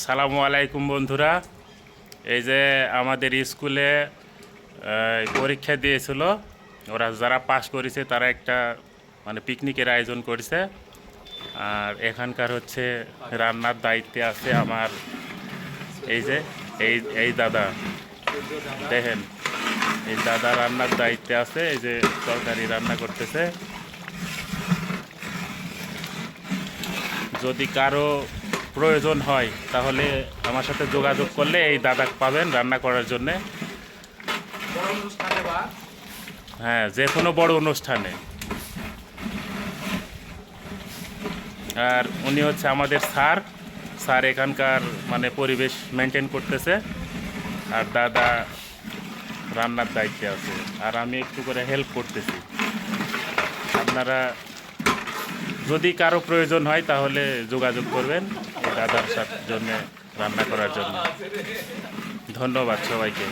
সালামু আলাইকুম বন্ধুরা। এই যে আমাদের স্কুলে পরীক্ষা দিয়েছিল, ওরা যারা পাস করেছে তারা একটা মানে পিকনিকের আয়োজন করেছে। আর এখানকার হচ্ছে রান্নার দায়িত্বে আছে আমার এই যে এই দাদা, দেখেন এই দাদা রান্নার দায়িত্বে আছে। এই যে তরকারি রান্না করতেছে। যদি কারো প্রয়োজন হয় তাহলে আমার সাথে যোগাযোগ করলে এই দাদা পাবেন রান্না করার জন্যে। হ্যাঁ, যে কোনো বড় অনুষ্ঠানে। আর উনি হচ্ছে আমাদের স্যার এখানকার মানে পরিবেশ মেনটেন করতেছে। আর দাদা রান্নার দায়িত্বে আছে, আর আমি একটু করে হেল্প করতেছি। আপনারা যদি কারো প্রয়োজন হয় তাহলে যোগাযোগ করবেন এই দাদার সাথে জন্য রান্না করার জন্য। ধন্যবাদ সবাইকে।